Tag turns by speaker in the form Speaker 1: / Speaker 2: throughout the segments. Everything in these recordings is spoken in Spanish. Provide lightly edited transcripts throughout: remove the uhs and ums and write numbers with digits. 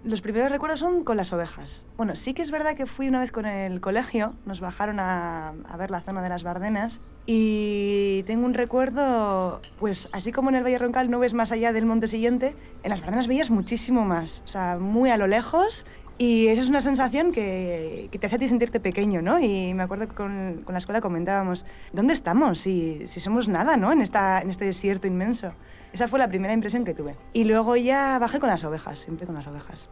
Speaker 1: Los primeros recuerdos son con las ovejas. Bueno, sí que es verdad que fui una vez con el colegio, nos bajaron a ver la zona de las Bardenas y tengo un recuerdo, pues así como en el Valle Roncal no ves más allá del monte siguiente, en las Bardenas veías muchísimo más, o sea, muy a lo lejos. Y esa es una sensación que te hace a ti sentirte pequeño, ¿no? Y me acuerdo que con la escuela comentábamos, ¿dónde estamos? Si somos nada, ¿no? En este desierto inmenso. Esa fue la primera impresión que tuve. Y luego ya bajé con las ovejas, siempre con las ovejas.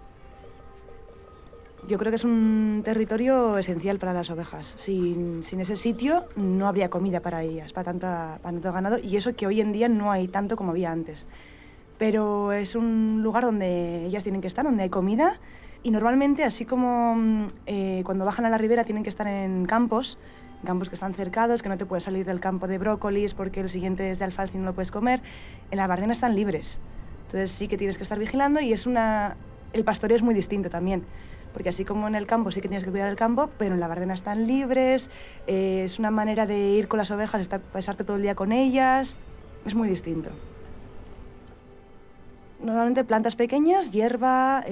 Speaker 1: Yo creo que es un territorio esencial para las ovejas. Sin ese sitio no habría comida para ellas, para tanto ganado, y eso que hoy en día no hay tanto como había antes. Pero es un lugar donde ellas tienen que estar, donde hay comida. Y normalmente, así como cuando bajan a la ribera tienen que estar en campos que están cercados, que no te puedes salir del campo de brócolis porque el siguiente es de alfalfa y no lo puedes comer, en la Bardena están libres. Entonces sí que tienes que estar vigilando y el pastoreo es muy distinto también. Porque así como en el campo sí que tienes que cuidar el campo, pero en la Bardena están libres, es una manera de ir con las ovejas, pasarte todo el día con ellas, es muy distinto. Normalmente plantas pequeñas, hierba,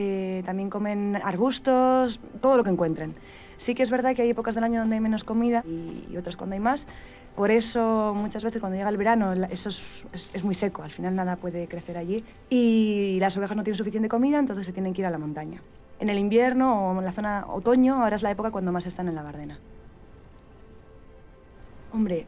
Speaker 1: también comen arbustos, todo lo que encuentren. Sí que es verdad que hay épocas del año donde hay menos comida y otras cuando hay más. Por eso muchas veces cuando llega el verano eso es muy seco, al final nada puede crecer allí y las ovejas no tienen suficiente comida, entonces se tienen que ir a la montaña. En el invierno o en la zona otoño, ahora es la época cuando más están en la Bardena. Hombre,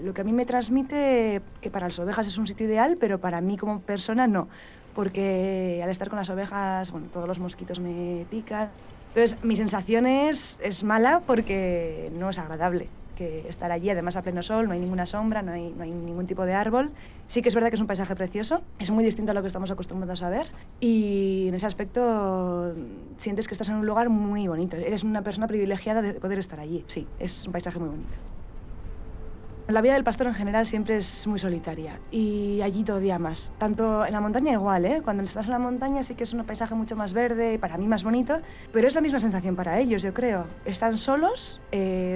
Speaker 1: lo que a mí me transmite que para las ovejas es un sitio ideal, pero para mí como persona no, porque al estar con las ovejas, bueno, todos los mosquitos me pican. Entonces, mi sensación es mala porque no es agradable que estar allí, además a pleno sol, no hay ninguna sombra, no hay ningún tipo de árbol. Sí que es verdad que es un paisaje precioso, es muy distinto a lo que estamos acostumbrados a ver y en ese aspecto sientes que estás en un lugar muy bonito. Eres una persona privilegiada de poder estar allí. Sí, es un paisaje muy bonito. La vida del pastor en general siempre es muy solitaria y allí todavía más. Tanto en la montaña igual, ¿eh? Cuando estás en la montaña sí que es un paisaje mucho más verde y para mí más bonito, pero es la misma sensación para ellos, yo creo. Están solos,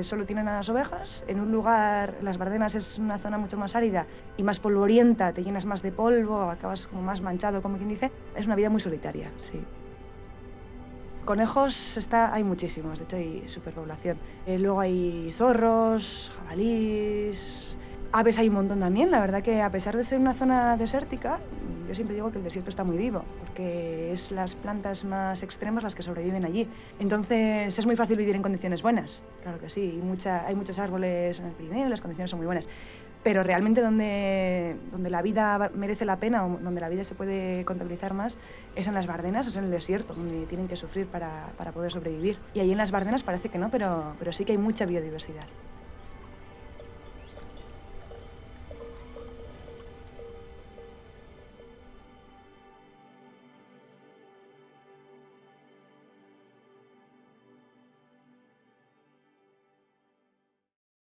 Speaker 1: solo tienen a las ovejas, en un lugar, las Bardenas es una zona mucho más árida y más polvorienta, te llenas más de polvo, acabas como más manchado, como quien dice. Es una vida muy solitaria, sí. Conejos hay muchísimos, de hecho hay superpoblación. Luego hay zorros, jabalís, aves hay un montón también. La verdad que a pesar de ser una zona desértica, yo siempre digo que el desierto está muy vivo, porque es las plantas más extremas las que sobreviven allí. Entonces es muy fácil vivir en condiciones buenas, claro que sí. Hay muchos árboles en el Pirineo y las condiciones son muy buenas. Pero realmente donde la vida merece la pena o donde la vida se puede contabilizar más es en las Bardenas, es en el desierto, donde tienen que sufrir para poder sobrevivir. Y ahí en las Bardenas parece que no, pero sí que hay mucha biodiversidad.